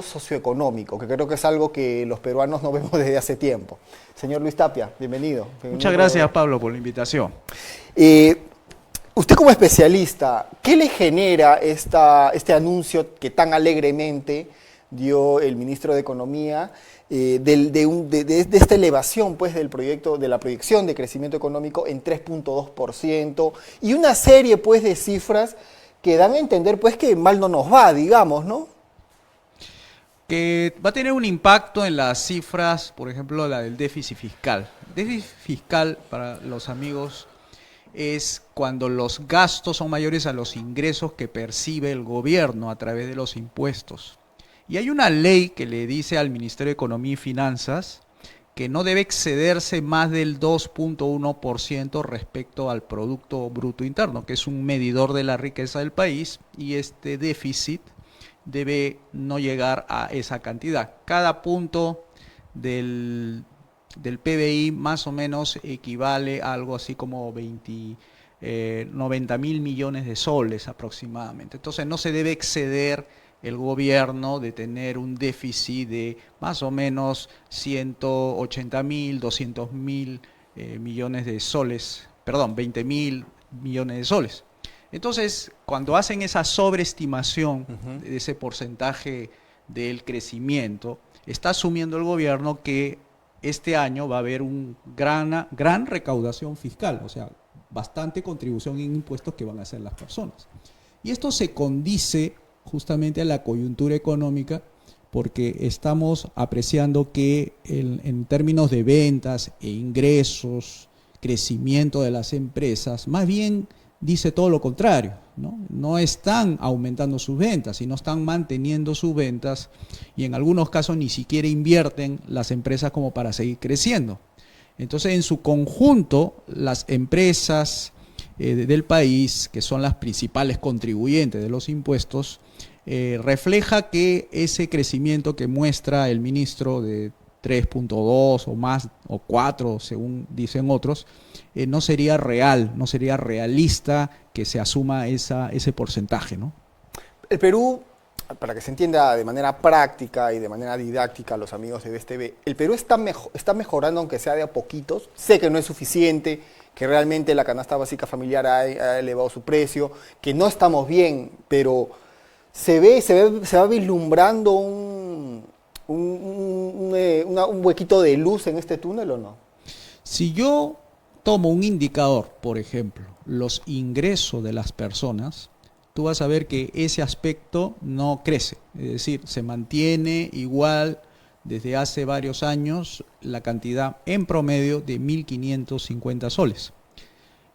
socioeconómico, que creo que es algo que los peruanos no vemos desde hace tiempo. Señor Luis Tapia, bienvenido. Muchas gracias, Pablo, por la invitación. Usted como especialista, ¿qué le genera este anuncio que tan alegremente dio el ministro de Economía de esta elevación pues, del proyecto, de la proyección de crecimiento económico en 3.2% y una serie pues, de cifras que dan a entender pues, que mal no nos va, digamos, ¿no? Que va a tener un impacto en las cifras, por ejemplo, la del déficit fiscal. Déficit fiscal, para los amigos, es cuando los gastos son mayores a los ingresos que percibe el gobierno a través de los impuestos. Y hay una ley que le dice al Ministerio de Economía y Finanzas que no debe excederse más del 2.1% respecto al Producto Bruto Interno, que es un medidor de la riqueza del país, y este déficit debe no llegar a esa cantidad. Cada punto del PBI más o menos equivale a algo así como 90.000 millones de soles aproximadamente. Entonces no se debe exceder el gobierno de tener un déficit de más o menos 180.000, 200.000 millones de soles, perdón, 20.000 millones de soles. Entonces, cuando hacen esa sobreestimación de ese porcentaje del crecimiento, está asumiendo el gobierno que este año va a haber una gran recaudación fiscal, o sea, bastante contribución en impuestos que van a hacer las personas. Y esto se condice justamente a la coyuntura económica porque estamos apreciando que en términos de ventas e ingresos, crecimiento de las empresas, más bien dice todo lo contrario, ¿no? No están aumentando sus ventas, sino están manteniendo sus ventas y en algunos casos ni siquiera invierten las empresas como para seguir creciendo. Entonces, en su conjunto, las empresas del país, que son las principales contribuyentes de los impuestos, refleja que ese crecimiento que muestra el ministro de 3.2 o más, o 4, según dicen otros, no sería real, no sería realista que se asuma ese porcentaje, ¿no? El Perú, para que se entienda de manera práctica y de manera didáctica a los amigos de BSTV, el Perú está mejorando, aunque sea de a poquitos. Sé que no es suficiente, que realmente la canasta básica familiar ha elevado su precio, que no estamos bien, pero se va vislumbrando un huequito de luz en este túnel, ¿o no? Si yo tomo un indicador, por ejemplo, los ingresos de las personas, tú vas a ver que ese aspecto no crece, es decir, se mantiene igual desde hace varios años la cantidad en promedio de 1.550 soles.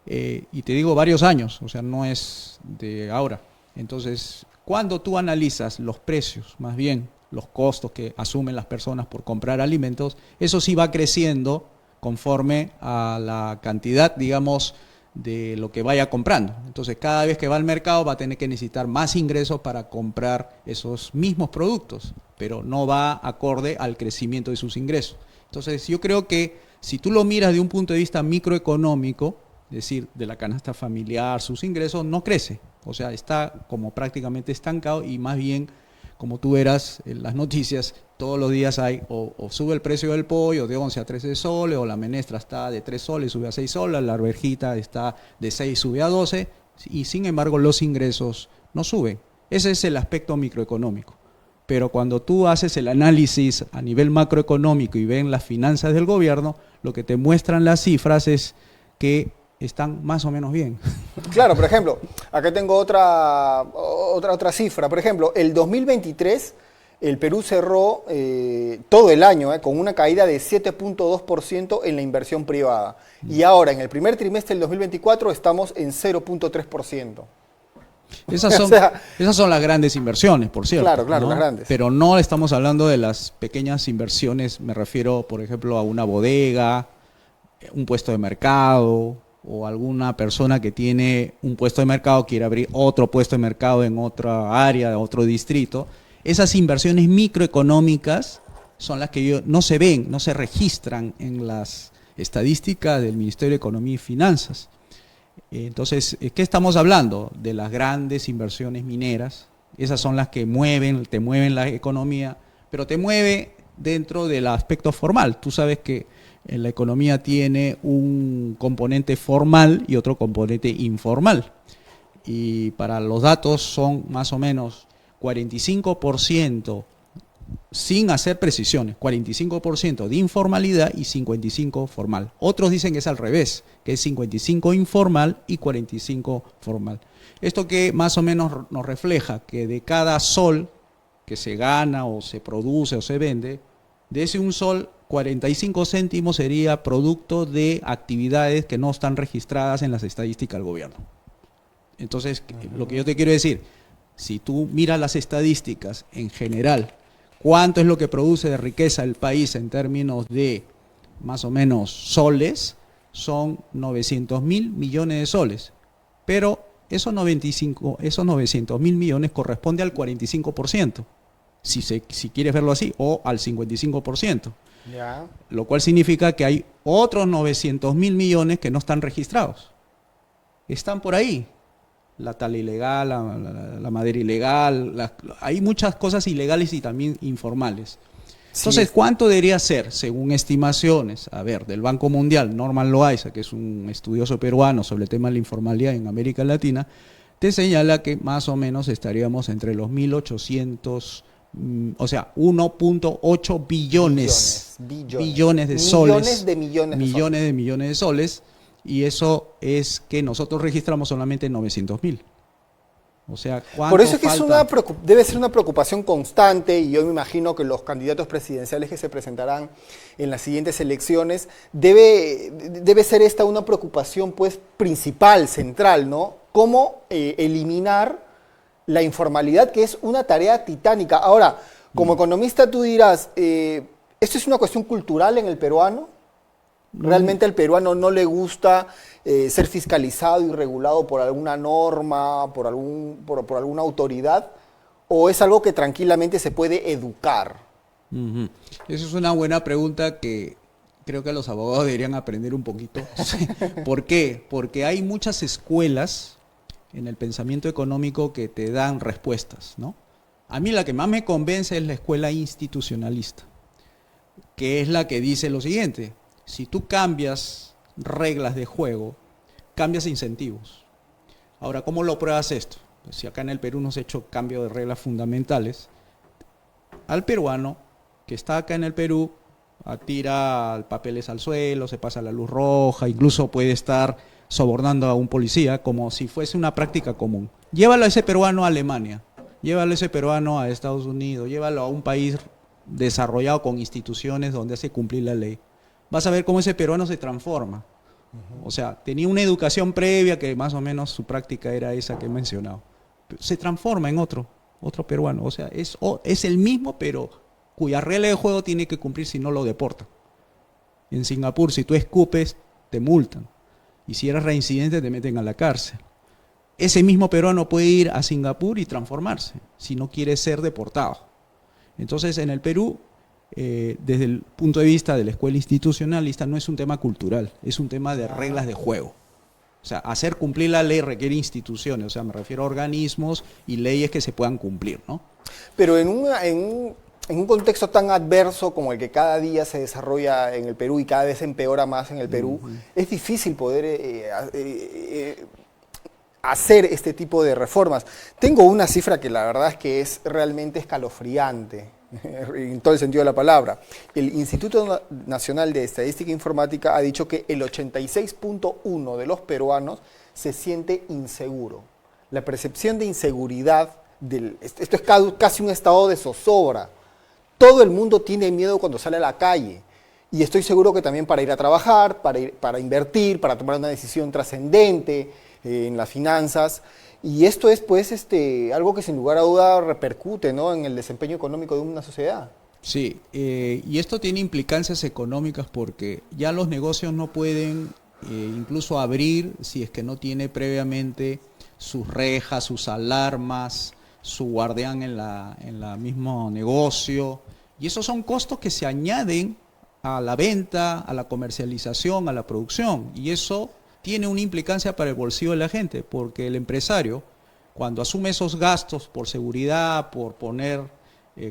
Y te digo varios años, o sea, no es de ahora. Entonces, cuando tú analizas los precios, más bien los costos que asumen las personas por comprar alimentos, eso sí va creciendo conforme a la cantidad, digamos, de lo que vaya comprando. Entonces, cada vez que va al mercado va a tener que necesitar más ingresos para comprar esos mismos productos, pero no va acorde al crecimiento de sus ingresos. Entonces, yo creo que si tú lo miras de un punto de vista microeconómico, es decir, de la canasta familiar, sus ingresos, no crece. O sea, está como prácticamente estancado y más bien, como tú verás en las noticias, todos los días hay o sube el precio del pollo de 11 a 13 soles, o la menestra está de 3 soles, sube a 6 soles, la arvejita está de 6, sube a 12, y sin embargo los ingresos no suben. Ese es el aspecto microeconómico. Pero cuando tú haces el análisis a nivel macroeconómico y ven las finanzas del gobierno, lo que te muestran las cifras es que están más o menos bien. Claro, por ejemplo, acá tengo otra cifra. Por ejemplo, el 2023, el Perú cerró todo el año con una caída de 7.2% en la inversión privada. Y ahora, en el primer trimestre del 2024, estamos en 0.3%. Esas son las grandes inversiones, por cierto. Claro, ¿no? las grandes. Pero no estamos hablando de las pequeñas inversiones, me refiero, por ejemplo, a una bodega, un puesto de mercado, o alguna persona que tiene un puesto de mercado quiere abrir otro puesto de mercado en otra área, otro distrito. Esas inversiones microeconómicas son las que no se ven, no se registran en las estadísticas del Ministerio de Economía y Finanzas. Entonces, ¿qué estamos hablando? De las grandes inversiones mineras, Esas son las que te mueven la economía, pero te mueve dentro del aspecto formal. Tú sabes que la economía tiene un componente formal y otro componente informal. Y para los datos son más o menos 45%, sin hacer precisiones, 45% de informalidad y 55% formal. Otros dicen que es al revés, que es 55% informal y 45% formal. Esto que más o menos nos refleja que de cada sol que se gana o se produce o se vende, de ese un sol, 45 céntimos sería producto de actividades que no están registradas en las estadísticas del gobierno. Entonces, lo que yo te quiero decir, si tú miras las estadísticas en general, cuánto es lo que produce de riqueza el país en términos de más o menos soles, son 900.000 millones de soles. Pero esos 900.000 millones corresponde al 45%, si quieres verlo así, o al 55%. Ya. Lo cual significa que hay otros 900.000 millones que no están registrados. Están por ahí. La tala ilegal, la madera ilegal, hay muchas cosas ilegales y también informales. Entonces, ¿cuánto debería ser, según estimaciones, del Banco Mundial? Norman Loaiza, que es un estudioso peruano sobre el tema de la informalidad en América Latina, te señala que más o menos estaríamos entre los 1.800, o sea, 1.8 billones de soles. Millones de millones de soles. Y eso es que nosotros registramos solamente 900.000. O sea, por eso es que debe ser una preocupación constante, y yo me imagino que los candidatos presidenciales que se presentarán en las siguientes elecciones, debe ser esta una preocupación pues principal, central, ¿no? Cómo eliminar la informalidad, que es una tarea titánica. Ahora, como economista tú dirás, ¿esto es una cuestión cultural en el peruano? ¿Realmente al peruano no le gusta ser fiscalizado y regulado por alguna norma, por alguna autoridad? ¿O es algo que tranquilamente se puede educar? Esa es una buena pregunta que creo que los abogados deberían aprender un poquito. ¿Por qué? Porque hay muchas escuelas en el pensamiento económico que te dan respuestas, ¿no? A mí la que más me convence es la escuela institucionalista, que es la que dice lo siguiente: si tú cambias reglas de juego, cambias incentivos. Ahora, ¿cómo lo pruebas esto? Pues si acá en el Perú nos ha hecho cambio de reglas fundamentales, al peruano que está acá en el Perú tira papeles al suelo, se pasa la luz roja, incluso puede estar sobornando a un policía como si fuese una práctica común. Llévalo a ese peruano a Alemania, llévalo a ese peruano a Estados Unidos, llévalo a un país desarrollado con instituciones donde hace cumplir la ley. Vas a ver cómo ese peruano se transforma. O sea, tenía una educación previa que más o menos su práctica era esa que he mencionado. Se transforma en otro peruano. O sea, es el mismo, pero cuya regla de juego tiene que cumplir, si no lo deportan. En Singapur, si tú escupes, te multan. Y si eres reincidente, te meten a la cárcel. Ese mismo peruano puede ir a Singapur y transformarse, si no quiere ser deportado. Entonces, en el Perú, desde el punto de vista de la escuela institucionalista, no es un tema cultural, es un tema de reglas de juego. O sea, hacer cumplir la ley requiere instituciones, o sea, me refiero a organismos y leyes que se puedan cumplir, ¿no? Pero en un contexto tan adverso como el que cada día se desarrolla en el Perú y cada vez empeora más en el Perú, es difícil poder hacer este tipo de reformas. Tengo una cifra que la verdad es que es realmente escalofriante, en todo el sentido de la palabra. El Instituto Nacional de Estadística e Informática ha dicho que el 86.1% de los peruanos se siente inseguro. La percepción de inseguridad, esto es casi un estado de zozobra. Todo el mundo tiene miedo cuando sale a la calle. Y estoy seguro que también para ir a trabajar, para invertir, para tomar una decisión trascendente en las finanzas. Y esto es pues algo que sin lugar a duda repercute, ¿no?, en el desempeño económico de una sociedad. Sí, y esto tiene implicancias económicas porque ya los negocios no pueden incluso abrir si es que no tiene previamente sus rejas, sus alarmas, su guardián en la mismo negocio. Y esos son costos que se añaden a la venta, a la comercialización, a la producción. Y eso tiene una implicancia para el bolsillo de la gente, porque el empresario cuando asume esos gastos por seguridad, por poner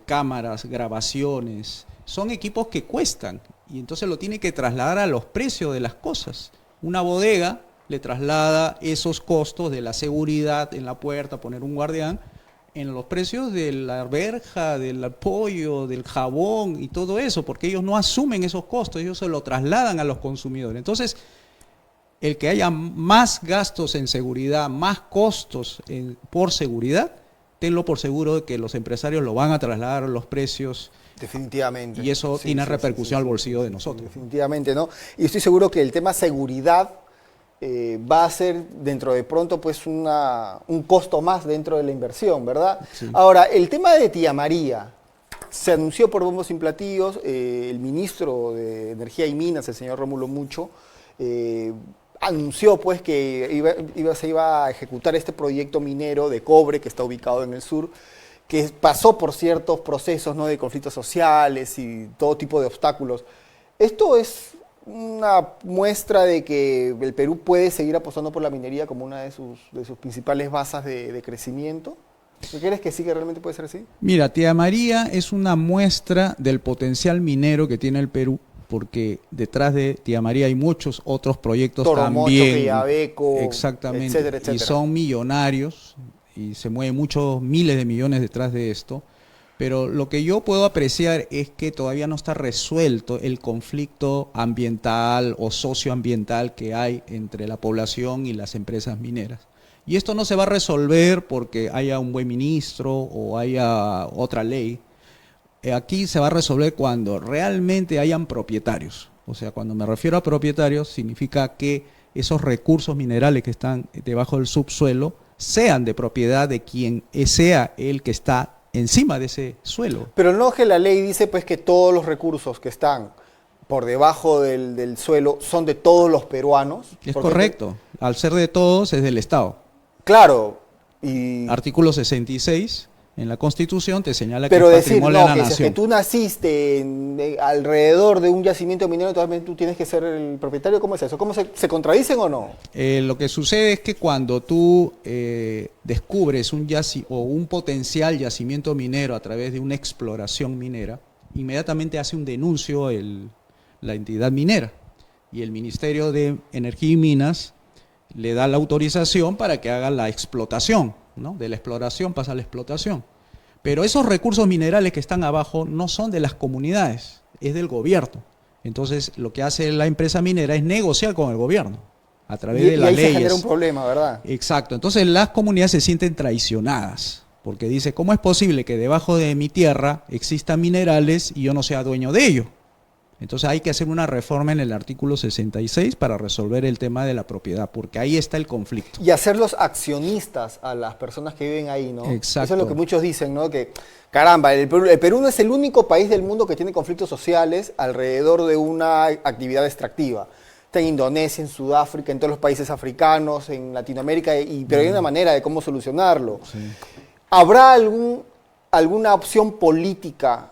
cámaras, grabaciones, son equipos que cuestan y entonces lo tiene que trasladar a los precios de las cosas. Una bodega le traslada esos costos de la seguridad en la puerta, poner un guardián, en los precios de la verja, del pollo, del jabón y todo eso, porque ellos no asumen esos costos, ellos se lo trasladan a los consumidores. Entonces, el que haya más gastos en seguridad, más costos por seguridad, tenlo por seguro de que los empresarios lo van a trasladar a los precios. Definitivamente. Y eso tiene repercusión al bolsillo de nosotros. Definitivamente, ¿no? Y estoy seguro que el tema seguridad va a ser dentro de pronto pues un costo más dentro de la inversión, ¿verdad? Sí. Ahora, el tema de Tía María, se anunció por bombos y platillos, el ministro de Energía y Minas, el señor Rómulo Mucho, anunció pues que se iba a ejecutar este proyecto minero de cobre que está ubicado en el sur, que pasó por ciertos procesos, ¿no?, de conflictos sociales y todo tipo de obstáculos. Esto es una muestra de que el Perú puede seguir apostando por la minería como una de sus principales bases de crecimiento. ¿Tú crees que sí, que realmente puede ser así? Mira, Tía María es una muestra del potencial minero que tiene el Perú, porque detrás de Tía María hay muchos otros proyectos también. Quillabeco, exactamente, etcétera, etcétera. Y son millonarios y se mueven muchos miles de millones detrás de esto. Pero lo que yo puedo apreciar es que todavía no está resuelto el conflicto ambiental o socioambiental que hay entre la población y las empresas mineras. Y esto no se va a resolver porque haya un buen ministro o haya otra ley. Aquí se va a resolver cuando realmente hayan propietarios. O sea, cuando me refiero a propietarios, significa que esos recursos minerales que están debajo del subsuelo sean de propiedad de quien sea el que está encima de ese suelo. Pero no, que la ley dice pues que todos los recursos que están por debajo del suelo son de todos los peruanos. Es correcto. Al ser de todos es del Estado. Claro. Y artículo 66 en la Constitución te señala pero que es patrimonio de la nación. Pero decir, que tú naciste alrededor de un yacimiento minero, también tú tienes que ser el propietario. ¿Cómo es eso? ¿Cómo se contradicen o no? Lo que sucede es que cuando tú descubres un potencial yacimiento minero a través de una exploración minera, inmediatamente hace un denuncio la entidad minera y el Ministerio de Energía y Minas le da la autorización para que haga la explotación, ¿no? De la exploración pasa a la explotación. Pero esos recursos minerales que están abajo no son de las comunidades, es del gobierno. Entonces, lo que hace la empresa minera es negociar con el gobierno a través de las leyes. Y ahí se genera un problema, ¿verdad? Exacto. Entonces, las comunidades se sienten traicionadas, porque dice, ¿cómo es posible que debajo de mi tierra existan minerales y yo no sea dueño de ellos? Entonces hay que hacer una reforma en el artículo 66 para resolver el tema de la propiedad, porque ahí está el conflicto. Y hacerlos accionistas a las personas que viven ahí, ¿no? Exacto. Eso es lo que muchos dicen, ¿no? Que, caramba, el Perú no es el único país del mundo que tiene conflictos sociales alrededor de una actividad extractiva. Está en Indonesia, en Sudáfrica, en todos los países africanos, en Latinoamérica, pero hay una manera de cómo solucionarlo. Sí. ¿Habrá alguna opción política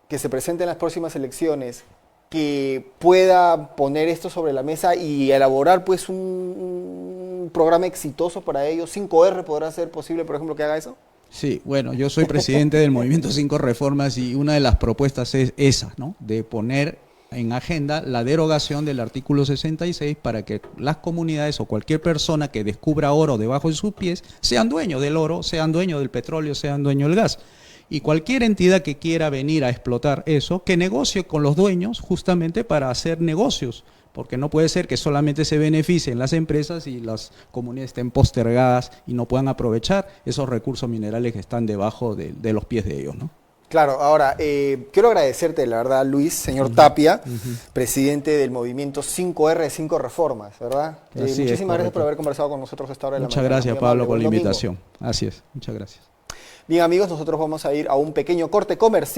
que se presente en las próximas elecciones que pueda poner esto sobre la mesa y elaborar pues un programa exitoso para ellos? ¿5R podrá ser posible, por ejemplo, que haga eso? Sí, bueno, yo soy presidente del Movimiento 5 Reformas y una de las propuestas es esa, ¿no? De poner en agenda la derogación del artículo 66 para que las comunidades o cualquier persona que descubra oro debajo de sus pies sean dueños del oro, sean dueños del petróleo, sean dueños del gas. Y cualquier entidad que quiera venir a explotar eso, que negocie con los dueños justamente para hacer negocios, porque no puede ser que solamente se beneficien las empresas y las comunidades estén postergadas y no puedan aprovechar esos recursos minerales que están debajo de los pies de ellos, ¿no? Claro, ahora, quiero agradecerte, la verdad, Luis, señor Tapia, presidente del movimiento 5R, 5 Reformas, ¿verdad? Muchísimas gracias por haber conversado con nosotros a esta hora de la mañana. Muchas gracias, Pablo, por la invitación. Así es, muchas gracias. Bien, amigos, nosotros vamos a ir a un pequeño corte comercial.